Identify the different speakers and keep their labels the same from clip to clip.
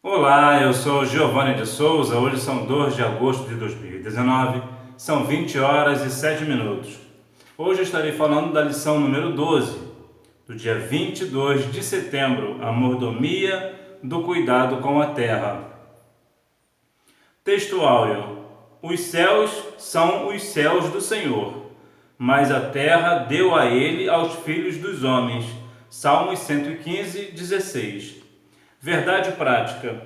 Speaker 1: Olá, eu sou Giovanni de Souza. Hoje são 2 de agosto de 2019, são 20 horas e 7 minutos. Hoje eu estarei falando da lição número 12, do dia 22 de setembro, a mordomia do cuidado com a terra. Texto áureo: os céus são os céus do Senhor, mas a terra deu a ele aos filhos dos homens. Salmos 115, 16. Verdade prática: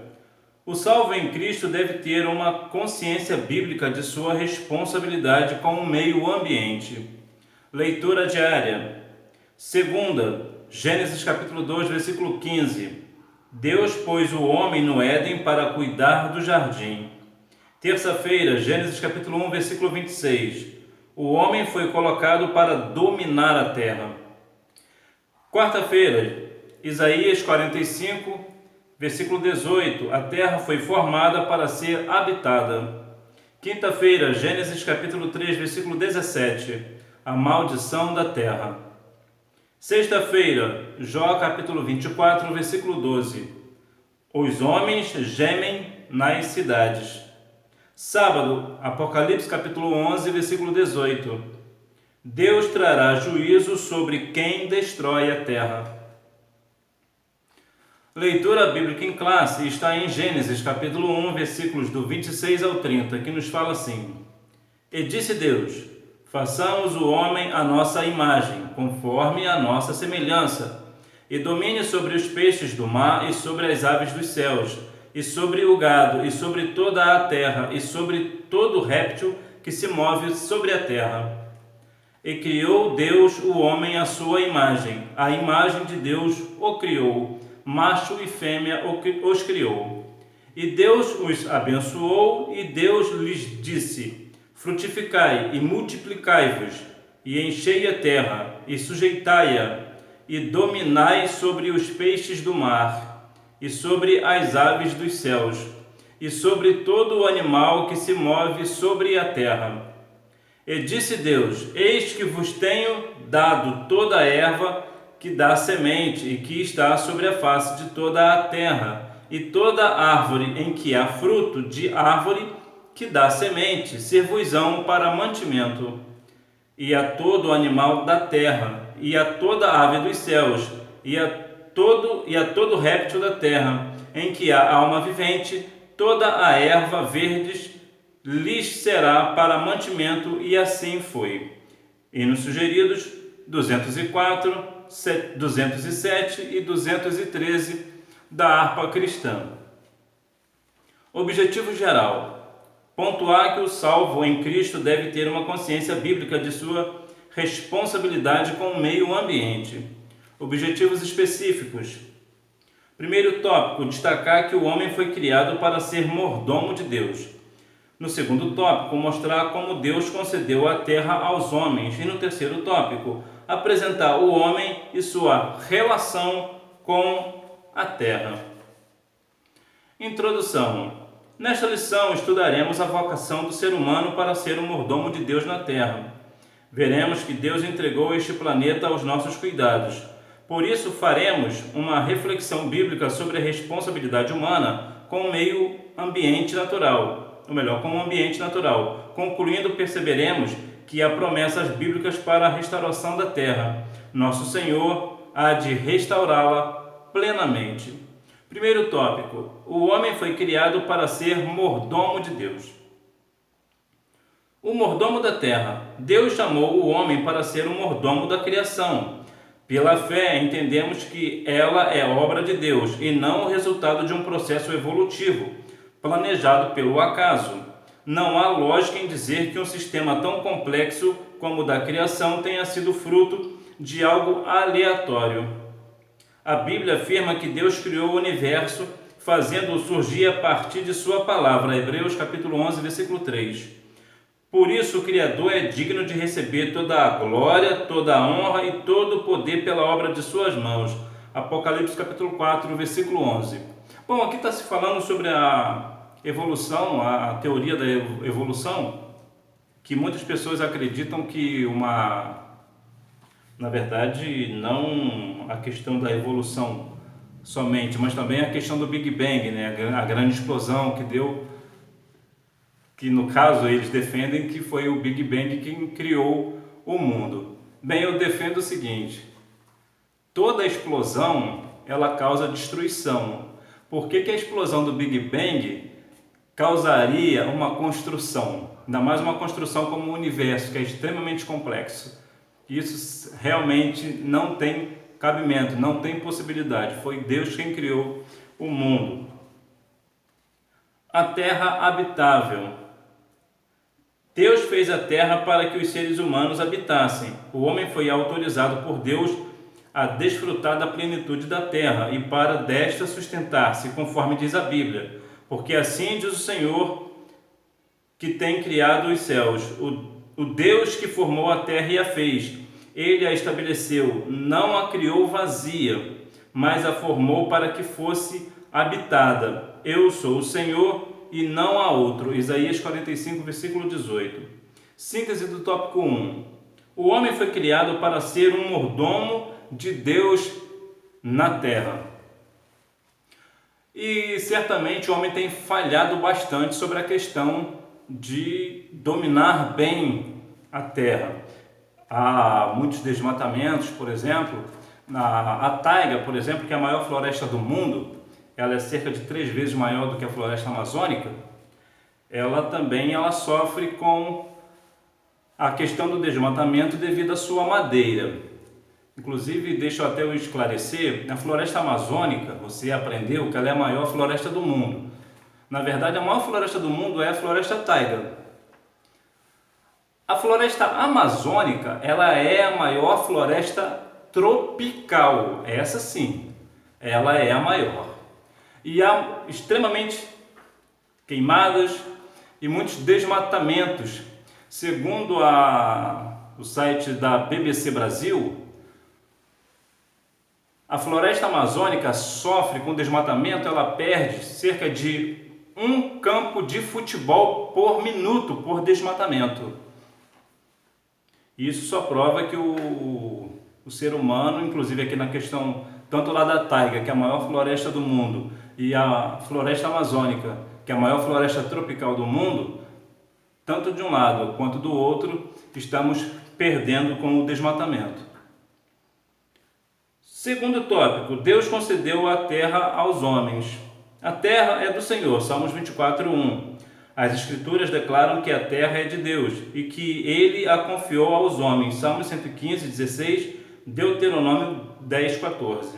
Speaker 1: o salvo em Cristo deve ter uma consciência bíblica de sua responsabilidade com o meio ambiente. Leitura diária. Segunda, Gênesis capítulo 2, versículo 15. Deus pôs o homem no Éden para cuidar do jardim. Terça-feira, Gênesis capítulo 1, versículo 26. O homem foi colocado para dominar a terra. Quarta-feira, Isaías 45, versículo 18, a terra foi formada para ser habitada. Quinta-feira, Gênesis capítulo 3, versículo 17, a maldição da terra. Sexta-feira, Jó capítulo 24, versículo 12, os homens gemem nas cidades. Sábado, Apocalipse capítulo 11, versículo 18, Deus trará juízo sobre quem destrói a terra. Leitura bíblica em classe está em Gênesis capítulo 1, versículos do 26 ao 30, que nos fala assim: E disse Deus: façamos o homem à nossa imagem, conforme a nossa semelhança, e domine sobre os peixes do mar e sobre as aves dos céus, e sobre o gado, e sobre toda a terra, e sobre todo réptil que se move sobre a terra. E criou Deus o homem à sua imagem, a imagem de Deus o criou, macho e fêmea os criou. E Deus os abençoou, e Deus lhes disse: frutificai e multiplicai-vos, e enchei a terra, e sujeitai-a, e dominai sobre os peixes do mar, e sobre as aves dos céus, e sobre todo o animal que se move sobre a terra. E disse Deus: eis que vos tenho dado toda a erva que dá semente e que está sobre a face de toda a terra, e toda árvore em que há fruto de árvore que dá semente, ser-vos-ão para mantimento, e a todo animal da terra, e a toda ave dos céus, e a todo réptil da terra, em que há alma vivente, toda a erva verdes lhes será para mantimento, e assim foi. Hinos sugeridos 204, 207 e 213 da harpa cristã. Objetivo geral: pontuar que o salvo em Cristo deve ter uma consciência bíblica de sua responsabilidade com o meio ambiente. Objetivos específicos. Primeiro tópico: destacar que o homem foi criado para ser mordomo de Deus. No segundo tópico, mostrar como Deus concedeu a terra aos homens. E no terceiro tópico, apresentar o homem e sua relação com a terra. Introdução. Nesta lição estudaremos a vocação do ser humano para ser o mordomo de Deus na terra. Veremos que Deus entregou este planeta aos nossos cuidados. Por isso faremos uma reflexão bíblica sobre a responsabilidade humana com o meio ambiente natural, ou melhor, com o ambiente natural. Concluindo, perceberemos que há promessas bíblicas para a restauração da terra. Nosso Senhor há de restaurá-la plenamente. Primeiro tópico: o homem foi criado para ser mordomo de Deus. O mordomo da terra. Deus chamou o homem para ser o mordomo da criação. Pela fé, entendemos que ela é obra de Deus e não o resultado de um processo evolutivo, planejado pelo acaso. Não há lógica em dizer que um sistema tão complexo como o da criação tenha sido fruto de algo aleatório. A Bíblia afirma que Deus criou o universo, fazendo-o surgir a partir de sua palavra. Hebreus capítulo 11, versículo 3. Por isso o Criador é digno de receber toda a glória, toda a honra e todo o poder pela obra de suas mãos. Apocalipse capítulo 4, versículo 11. Bom, aqui está se falando sobre a evolução, a teoria da evolução, que muitas pessoas acreditam que na verdade, não a questão da evolução somente, mas também a questão do Big Bang, né? A grande explosão que deu, que no caso eles defendem que foi o Big Bang quem criou o mundo. Bem, eu defendo o seguinte: toda explosão ela causa destruição. Por que a explosão do Big Bang causaria uma construção? Ainda mais uma construção como o universo, que é extremamente complexo. Isso realmente não tem cabimento, não tem possibilidade. Foi Deus quem criou o mundo. A terra habitável. Deus fez a terra para que os seres humanos habitassem. O homem foi autorizado por Deus a desfrutar da plenitude da terra e para desta sustentar-se, conforme diz a Bíblia. Porque assim diz o Senhor que tem criado os céus, o Deus que formou a terra e a fez. Ele a estabeleceu, não a criou vazia, mas a formou para que fosse habitada. Eu sou o Senhor e não há outro. Isaías 45, versículo 18. Síntese do tópico 1. O homem foi criado para ser um mordomo de Deus na terra. E certamente o homem tem falhado bastante sobre a questão de dominar bem a terra. Há muitos desmatamentos, por exemplo. A taiga, por exemplo, que é a maior floresta do mundo, ela é cerca de 3 vezes maior do que a floresta amazônica. Ela sofre com a questão do desmatamento devido à sua madeira. Inclusive, deixa eu até eu esclarecer, na floresta amazônica, você aprendeu que ela é a maior floresta do mundo. Na verdade, a maior floresta do mundo é a floresta taiga. A floresta amazônica, ela é a maior floresta tropical. Essa sim, ela é a maior. E há extremamente queimadas e muitos desmatamentos. Segundo o site da BBC Brasil, a floresta amazônica sofre com desmatamento, ela perde cerca de 1 campo de futebol por minuto por desmatamento. Isso só prova que o ser humano, inclusive aqui na questão, tanto lá da taiga, que é a maior floresta do mundo, e a floresta amazônica, que é a maior floresta tropical do mundo, tanto de um lado quanto do outro, estamos perdendo com o desmatamento. Segundo tópico, Deus concedeu a terra aos homens. A terra é do Senhor, Salmos 24:1. As Escrituras declaram que a terra é de Deus e que Ele a confiou aos homens, Salmos 115:16, Deuteronômio 10:14.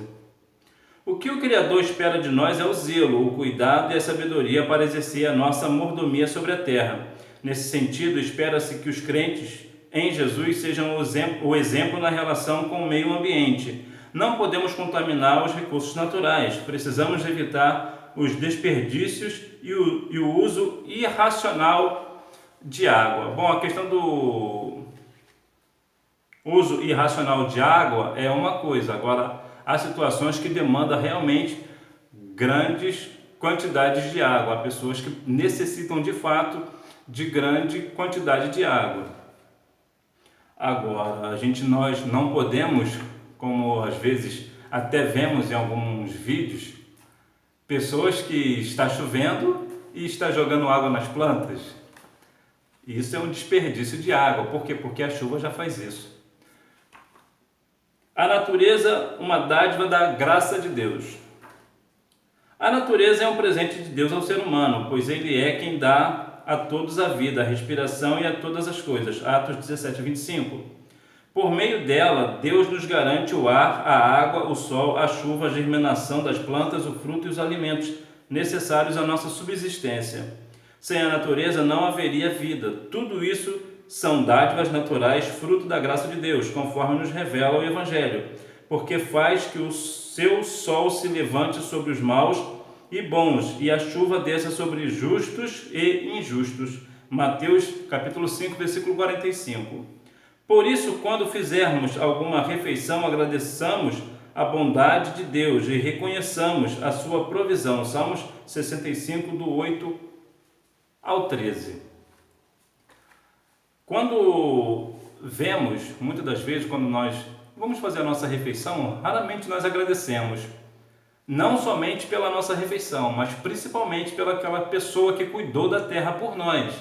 Speaker 1: O que o Criador espera de nós é o zelo, o cuidado e a sabedoria para exercer a nossa mordomia sobre a terra. Nesse sentido, espera-se que os crentes em Jesus sejam o exemplo na relação com o meio ambiente. Não podemos contaminar os recursos naturais, precisamos evitar os desperdícios e o uso irracional de água. Bom, a questão do uso irracional de água é uma coisa, agora há situações que demandam realmente grandes quantidades de água, há pessoas que necessitam de fato de grande quantidade de água. Agora, nós não podemos, como às vezes até vemos em alguns vídeos, pessoas que está chovendo e está jogando água nas plantas. Isso é um desperdício de água. Por quê? Porque a chuva já faz isso. A natureza, uma dádiva da graça de Deus. A natureza é um presente de Deus ao ser humano, pois Ele é quem dá a todos a vida, a respiração e a todas as coisas. Atos 17:25. Por meio dela, Deus nos garante o ar, a água, o sol, a chuva, a germinação das plantas, o fruto e os alimentos necessários à nossa subsistência. Sem a natureza não haveria vida. Tudo isso são dádivas naturais, fruto da graça de Deus, conforme nos revela o Evangelho, porque faz que o seu sol se levante sobre os maus e bons, e a chuva desça sobre justos e injustos. Mateus capítulo 5, versículo 45. Por isso, quando fizermos alguma refeição, agradeçamos a bondade de Deus e reconheçamos a sua provisão. Salmos 65, do 8 ao 13. Quando vemos, muitas das vezes, quando nós vamos fazer a nossa refeição, raramente nós agradecemos. não somente pela nossa refeição, mas principalmente pelaquela pessoa que cuidou da terra por nós.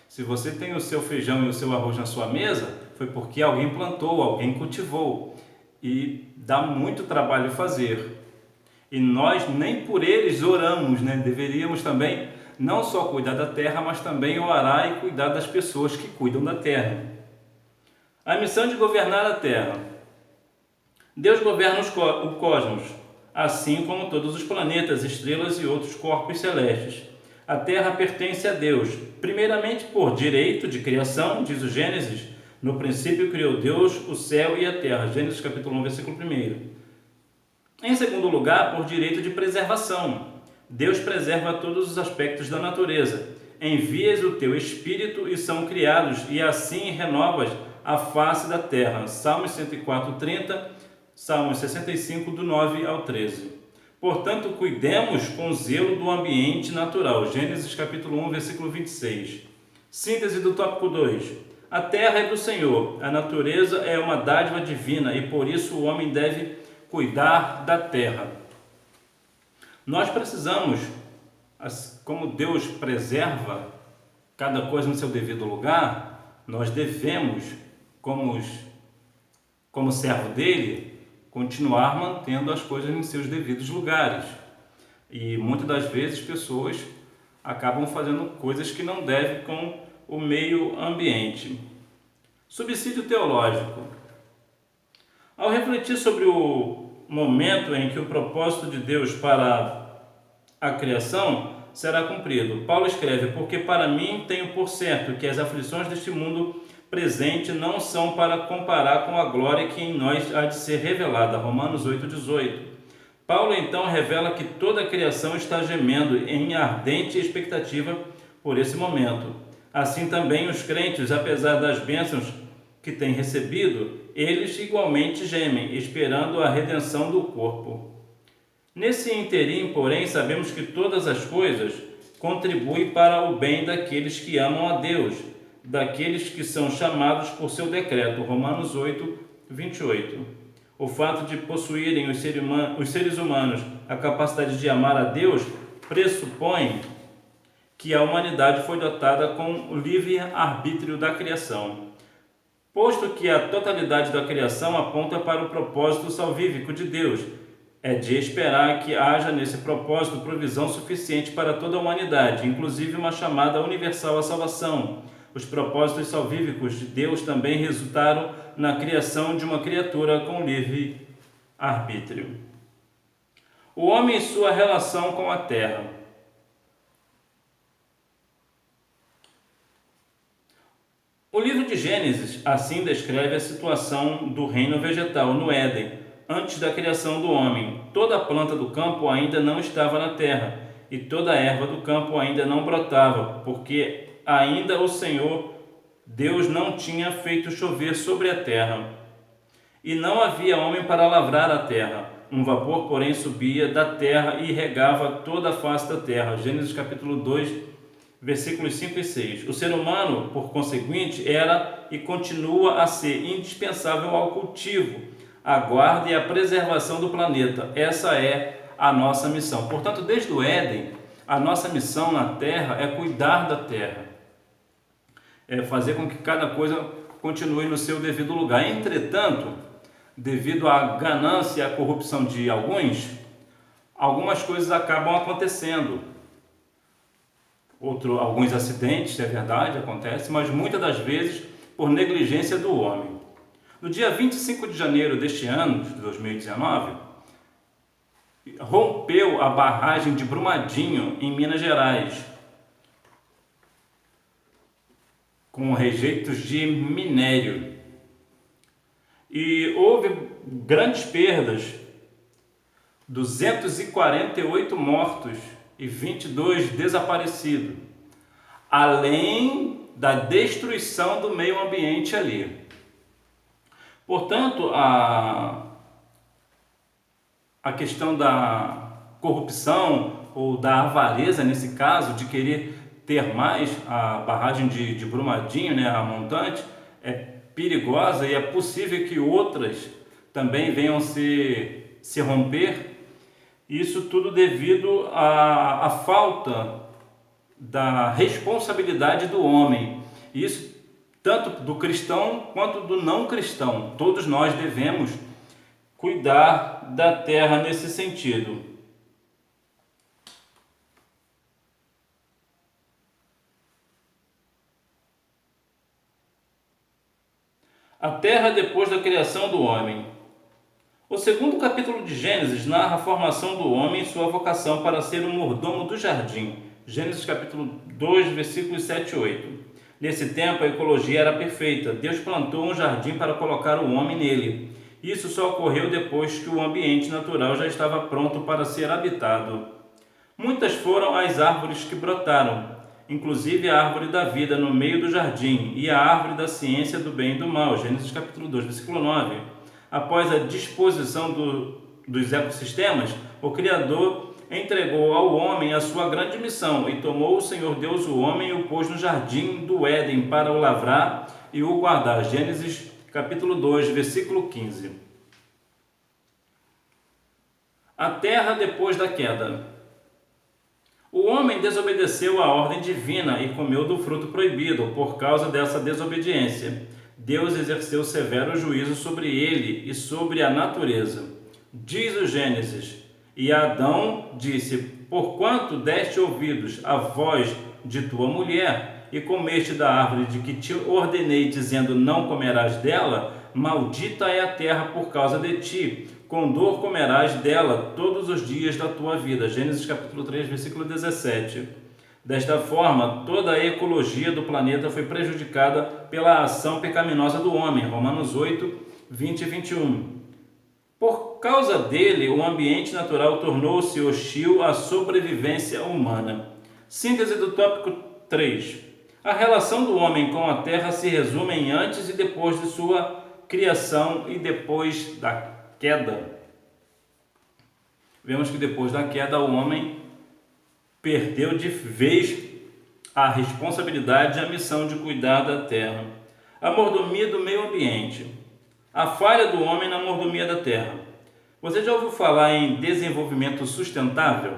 Speaker 1: Se você tem o seu feijão e o seu arroz na sua mesa, foi porque alguém plantou, alguém cultivou, e dá muito trabalho fazer. E nós nem por eles oramos, né? Deveríamos também não só cuidar da terra, mas também orar e cuidar das pessoas que cuidam da terra. A missão de governar a terra. Deus governa o cosmos, assim como todos os planetas, estrelas e outros corpos celestes. A terra pertence a Deus, primeiramente por direito de criação, diz o Gênesis. No princípio criou Deus o céu e a terra. Gênesis capítulo 1, versículo 1. Em segundo lugar, por direito de preservação. Deus preserva todos os aspectos da natureza. Envias o teu espírito e são criados, e assim renovas a face da terra. Salmos 104:30, Salmos 65, do 9 ao 13. Portanto, cuidemos com zelo do ambiente natural. Gênesis capítulo 1, versículo 26. Síntese do tópico 2. A terra é do Senhor, a natureza é uma dádiva divina e por isso o homem deve cuidar da terra. Nós precisamos, como Deus preserva cada coisa no seu devido lugar, nós devemos, como servo dele, continuar mantendo as coisas em seus devidos lugares. E muitas das vezes pessoas acabam fazendo coisas que não devem com o meio ambiente. Subsídio teológico. Ao refletir sobre o momento em que o propósito de Deus para a criação será cumprido, Paulo escreve: porque para mim tenho por certo que as aflições deste mundo presente não são para comparar com a glória que em nós há de ser revelada. Romanos 8:18. Paulo então revela que toda a criação está gemendo em ardente expectativa por esse momento. Assim também os crentes, apesar das bênçãos que têm recebido, eles igualmente gemem, esperando a redenção do corpo. Nesse interim, porém, sabemos que todas as coisas contribuem para o bem daqueles que amam a Deus, daqueles que são chamados por seu decreto. Romanos 8:28. O fato de possuírem os seres humanos a capacidade de amar a Deus pressupõe que a humanidade foi dotada com o livre-arbítrio da criação. Posto que a totalidade da criação aponta para o propósito salvífico de Deus, é de esperar que haja nesse propósito provisão suficiente para toda a humanidade, inclusive uma chamada universal à salvação. Os propósitos salvíficos de Deus também resultaram na criação de uma criatura com livre arbítrio. O homem e sua relação com a terra. O livro de Gênesis assim descreve a situação do reino vegetal no Éden, antes da criação do homem. Toda a planta do campo ainda não estava na terra, e toda a erva do campo ainda não brotava, porque ainda o Senhor Deus não tinha feito chover sobre a terra. E não havia homem para lavrar a terra. Um vapor, porém, subia da terra e regava toda a face da terra. Gênesis capítulo 2, versículos 5 e 6. O ser humano, por conseguinte, era e continua a ser indispensável ao cultivo, à guarda e à preservação do planeta. Essa é a nossa missão. Portanto, desde o Éden, a nossa missão na terra é cuidar da terra, é fazer com que cada coisa continue no seu devido lugar. Entretanto, devido à ganância e à corrupção de algumas coisas acabam acontecendo. Alguns acidentes, é verdade, acontecem, mas muitas das vezes por negligência do homem. No dia 25 de janeiro deste ano, de 2019, rompeu a barragem de Brumadinho, em Minas Gerais, com rejeitos de minério. E houve grandes perdas, 248 mortos e 22 desaparecidos, além da destruição do meio ambiente ali. Portanto, a questão da corrupção ou da avareza, nesse caso, de querer ter mais a barragem de Brumadinho, né, a montante, é perigosa e é possível que outras também venham se romper. Isso tudo devido à falta da responsabilidade do homem. Isso tanto do cristão quanto do não cristão. Todos nós devemos cuidar da terra nesse sentido. A terra depois da criação do homem. O segundo capítulo de Gênesis narra a formação do homem e sua vocação para ser um mordomo do jardim. Gênesis capítulo 2, versículos 7 e 8. Nesse tempo a ecologia era perfeita. Deus plantou um jardim para colocar o homem nele. Isso só ocorreu depois que o ambiente natural já estava pronto para ser habitado. Muitas foram as árvores que brotaram, inclusive a árvore da vida no meio do jardim e a árvore da ciência do bem e do mal. Gênesis capítulo 2, versículo 9. Após a disposição dos ecossistemas, o Criador entregou ao homem a sua grande missão e tomou o Senhor Deus o homem e o pôs no jardim do Éden para o lavrar e o guardar. Gênesis capítulo 2, versículo 15. A terra depois da queda. O homem desobedeceu à ordem divina e comeu do fruto proibido. Por causa dessa desobediência, Deus exerceu severo juízo sobre ele e sobre a natureza. Diz o Gênesis: e Adão disse: porquanto deste ouvidos à voz de tua mulher e comeste da árvore de que te ordenei, dizendo: não comerás dela, maldita é a terra por causa de ti, com dor comerás dela todos os dias da tua vida. Gênesis capítulo 3, versículo 17. Desta forma, toda a ecologia do planeta foi prejudicada pela ação pecaminosa do homem. Romanos 8, 20 e 21. Por causa dele, o ambiente natural tornou-se hostil à sobrevivência humana. Síntese do tópico 3. A relação do homem com a terra se resume em antes e depois de sua criação e depois da queda. Vemos que depois da queda o homem perdeu de vez a responsabilidade e a missão de cuidar da terra. A mordomia do meio ambiente. A falha do homem na mordomia da terra. Você já ouviu falar em desenvolvimento sustentável?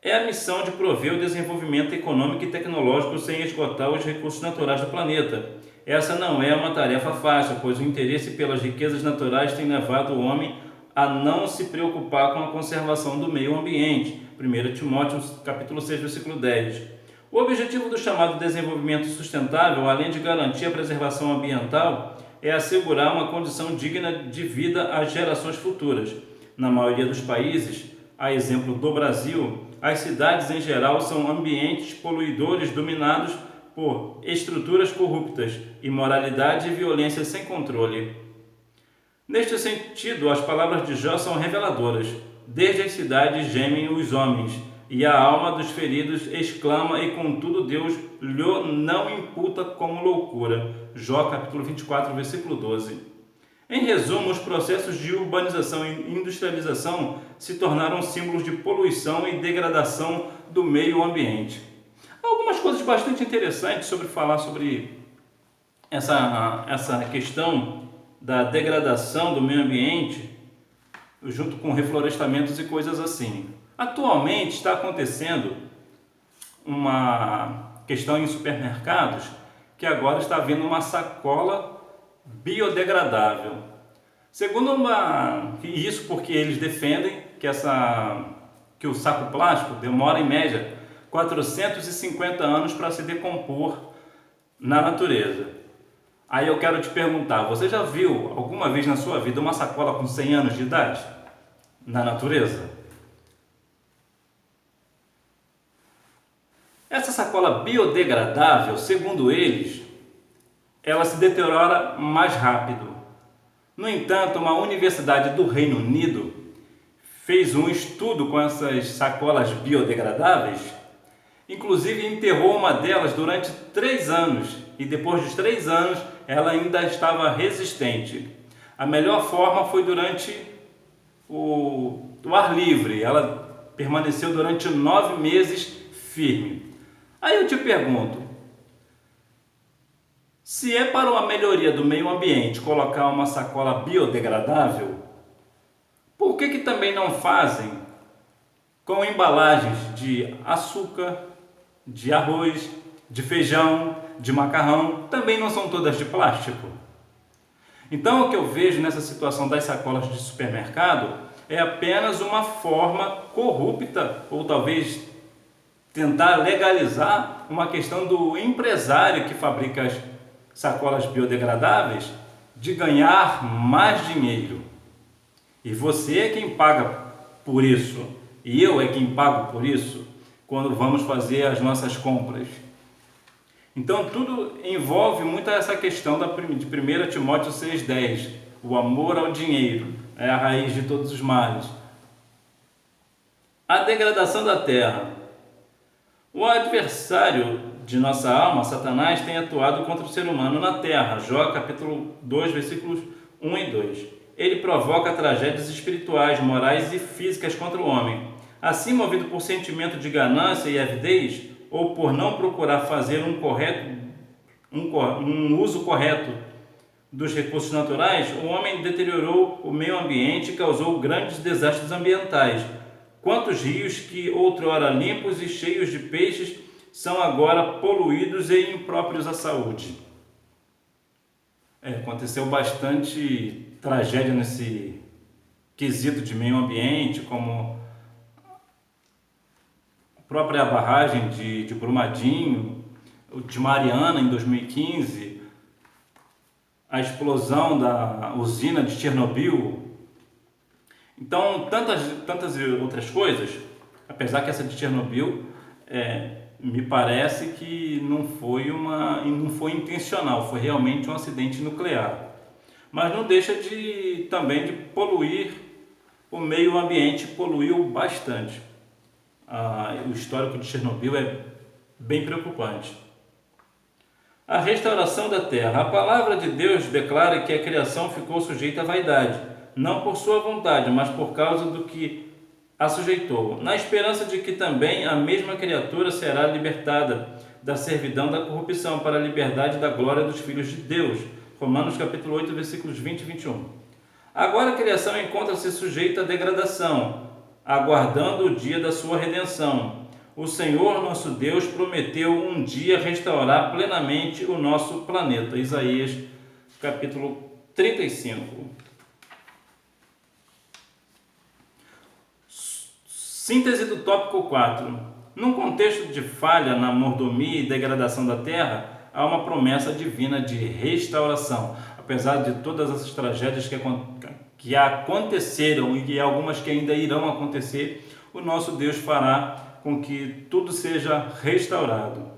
Speaker 1: É a missão de prover o desenvolvimento econômico e tecnológico sem esgotar os recursos naturais do planeta. Essa não é uma tarefa fácil, pois o interesse pelas riquezas naturais tem levado o homem a não se preocupar com a conservação do meio ambiente. 1 Timóteo capítulo 6, versículo 10. O objetivo do chamado desenvolvimento sustentável, além de garantir a preservação ambiental, é assegurar uma condição digna de vida às gerações futuras. Na maioria dos países, a exemplo do Brasil, as cidades em geral são ambientes poluidores dominados por estruturas corruptas, imoralidade e violência sem controle. Neste sentido, as palavras de Jó são reveladoras. Desde as cidades gemem os homens, e a alma dos feridos exclama, e contudo Deus lhe não imputa como loucura. Jó capítulo 24, versículo 12. Em resumo, os processos de urbanização e industrialização se tornaram símbolos de poluição e degradação do meio ambiente. Algumas coisas bastante interessantes sobre falar sobre essa questão da degradação do meio ambiente, junto com reflorestamentos e coisas assim. Atualmente está acontecendo uma questão em supermercados que agora está havendo uma sacola biodegradável. Segundo isso porque eles defendem que o saco plástico demora em média 450 anos para se decompor na natureza. Aí eu quero te perguntar, você já viu alguma vez na sua vida uma sacola com 100 anos de idade na natureza? Essa sacola biodegradável, segundo eles, ela se deteriora mais rápido. No entanto, uma universidade do Reino Unido fez um estudo com essas sacolas biodegradáveis, inclusive enterrou uma delas durante 3 anos e depois de 3 anos ela ainda estava resistente. A melhor forma foi durante o ar livre, ela permaneceu durante 9 meses firme. Aí eu te pergunto, se é para uma melhoria do meio ambiente colocar uma sacola biodegradável, por que também não fazem com embalagens de açúcar, de arroz, de feijão, de macarrão, também não são todas de plástico. Então, o que eu vejo nessa situação das sacolas de supermercado é apenas uma forma corrupta, ou talvez tentar legalizar uma questão do empresário que fabrica as sacolas biodegradáveis de ganhar mais dinheiro. E você é quem paga por isso, e eu é quem pago por isso, quando vamos fazer as nossas compras. Então tudo envolve muito essa questão de 1 Timóteo 6,10, o amor ao dinheiro é a raiz de todos os males. A degradação da terra. O adversário de nossa alma, Satanás, tem atuado contra o ser humano na terra. Jó capítulo 2, versículos 1 e 2. Ele provoca tragédias espirituais, morais e físicas contra o homem. Assim, movido por sentimento de ganância e avidez, ou por não procurar fazer um uso correto dos recursos naturais, o homem deteriorou o meio ambiente e causou grandes desastres ambientais. Quantos rios que outrora limpos e cheios de peixes são agora poluídos e impróprios à saúde? Aconteceu bastante tragédia nesse quesito de meio ambiente, como a própria barragem de Brumadinho, de Mariana em 2015, a explosão da usina de Chernobyl. Então, tantas outras coisas, apesar que essa de Chernobyl me parece que não foi intencional, foi realmente um acidente nuclear. Mas não deixa também de poluir o meio ambiente, poluiu bastante. O histórico de Chernobyl é bem preocupante. A restauração da terra. A palavra de Deus declara que a criação ficou sujeita à vaidade, não por sua vontade, mas por causa do que a sujeitou, na esperança de que também a mesma criatura será libertada da servidão da corrupção para a liberdade da glória dos filhos de Deus. Romanos capítulo 8, versículos 20 e 21. Agora a criação encontra-se sujeita à degradação, aguardando o dia da sua redenção. O Senhor nosso Deus prometeu um dia restaurar plenamente o nosso planeta. Isaías capítulo 35. Síntese do tópico 4. Num contexto de falha na mordomia e degradação da terra, há uma promessa divina de restauração. Apesar de todas essas tragédias que aconteceram e algumas que ainda irão acontecer, o nosso Deus fará com que tudo seja restaurado.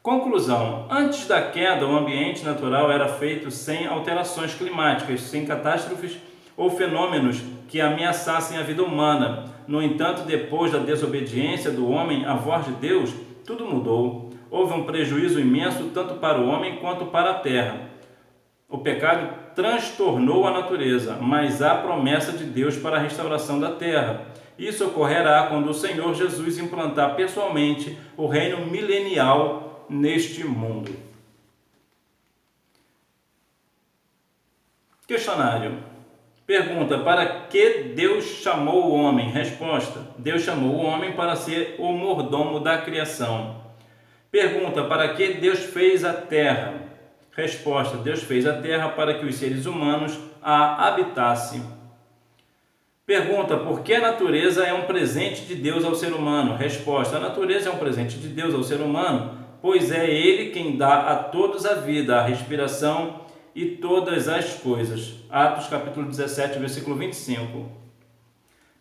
Speaker 1: Conclusão. Antes da queda, o ambiente natural era feito sem alterações climáticas, sem catástrofes ou fenômenos que ameaçassem a vida humana. No entanto, depois da desobediência do homem à voz de Deus, tudo mudou. Houve um prejuízo imenso tanto para o homem quanto para a terra. O pecado transtornou a natureza, mas há promessa de Deus para a restauração da terra. Isso ocorrerá quando o Senhor Jesus implantar pessoalmente o reino milenial neste mundo. Questionário. Pergunta: para que Deus chamou o homem? Resposta: Deus chamou o homem para ser o mordomo da criação. Pergunta: para que Deus fez a terra? Resposta: Deus fez a terra para que os seres humanos a habitassem. Pergunta: por que a natureza é um presente de Deus ao ser humano? Resposta: a natureza é um presente de Deus ao ser humano, pois é Ele quem dá a todos a vida, a respiração e todas as coisas. Atos capítulo 17, versículo 25.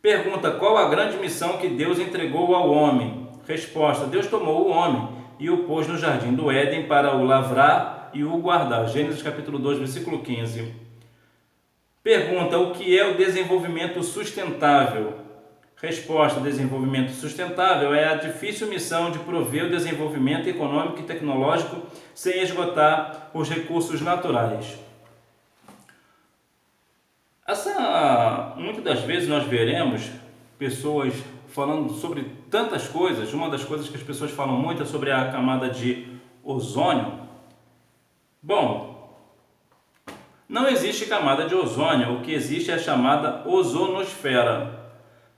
Speaker 1: Pergunta: qual a grande missão que Deus entregou ao homem? Resposta: Deus tomou o homem e o pôs no jardim do Éden para o lavrar e o guardar. Gênesis capítulo 2, versículo 15. Pergunta: o que é o desenvolvimento sustentável? Resposta: desenvolvimento sustentável é a difícil missão de prover o desenvolvimento econômico e tecnológico sem esgotar os recursos naturais. Muitas das vezes nós veremos pessoas falando sobre tantas coisas. Uma das coisas que as pessoas falam muito é sobre a camada de ozônio. Bom, não existe camada de ozônio, o que existe é a chamada ozonosfera.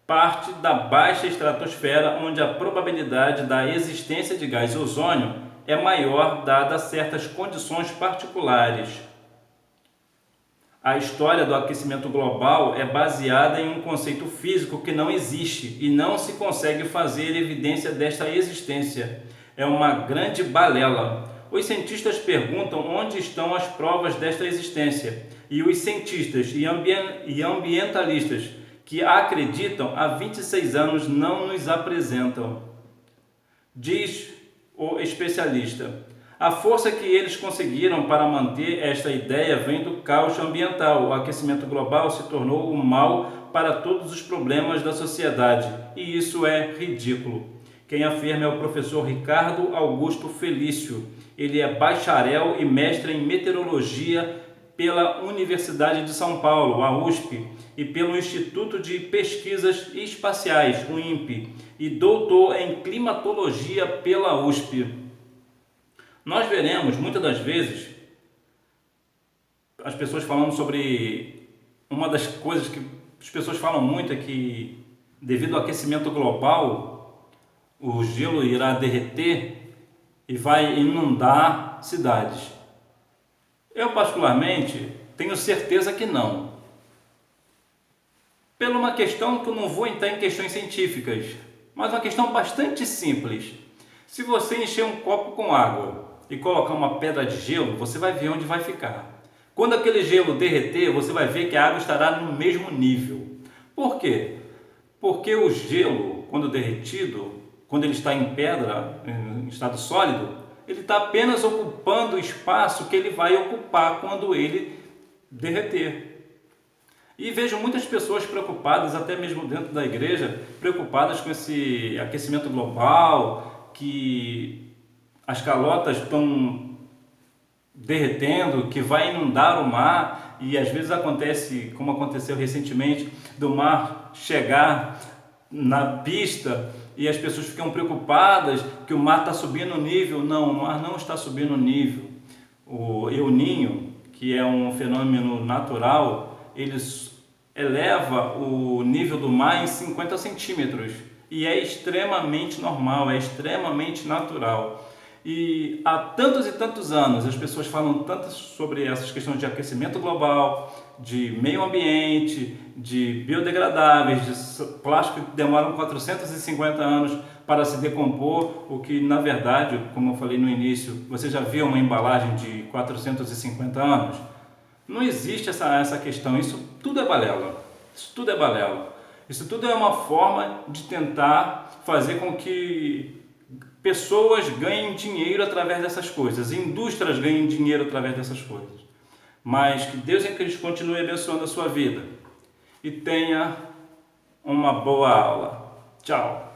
Speaker 1: parte da baixa estratosfera, onde a probabilidade da existência de gás ozônio é maior dada certas condições particulares. A história do aquecimento global é baseada em um conceito físico que não existe e não se consegue fazer evidência desta existência. É uma grande balela. Os cientistas perguntam onde estão as provas desta existência, e os cientistas e ambientalistas que acreditam há 26 anos não nos apresentam. Diz o especialista: a força que eles conseguiram para manter esta ideia vem do caos ambiental. O aquecimento global se tornou o mal para todos os problemas da sociedade, e isso é ridículo. Quem afirma é o professor Ricardo Augusto Felício. Ele é bacharel e mestre em meteorologia pela Universidade de São Paulo, a USP, e pelo Instituto de Pesquisas Espaciais, o INPE, e doutor em climatologia pela USP. Nós veremos, muitas das vezes, as pessoas falando sobre... Uma das coisas que as pessoas falam muito é que, devido ao aquecimento global, o gelo irá derreter e vai inundar cidades. Eu, particularmente, tenho certeza que não. Pela uma questão que eu não vou entrar em questões científicas, mas uma questão bastante simples. Se você encher um copo com água e colocar uma pedra de gelo, você vai ver onde vai ficar. Quando aquele gelo derreter, você vai ver que a água estará no mesmo nível. Por quê? Porque o gelo, quando derretido, quando ele está em pedra, em estado sólido, ele está apenas ocupando o espaço que ele vai ocupar quando ele derreter. E vejo muitas pessoas preocupadas, até mesmo dentro da igreja, preocupadas com esse aquecimento global, que as calotas estão derretendo, que vai inundar o mar, e às vezes acontece, como aconteceu recentemente, do mar chegar na pista e as pessoas ficam preocupadas que o mar está subindo o nível. Não, o mar não está subindo o nível. O El Niño, que é um fenômeno natural, ele eleva o nível do mar em 50 centímetros e é extremamente normal, é extremamente natural. E há tantos e tantos anos as pessoas falam tanto sobre essas questões de aquecimento global, de meio ambiente, de biodegradáveis, de plástico que demoram 450 anos para se decompor, o que na verdade, como eu falei no início, você já viu uma embalagem de 450 anos? Não existe essa questão, isso tudo é balela, isso tudo é balela. Isso tudo é uma forma de tentar fazer com que pessoas ganhem dinheiro através dessas coisas, indústrias ganhem dinheiro através dessas coisas. Mas que Deus em Cristo continue abençoando a sua vida e tenha uma boa aula. Tchau!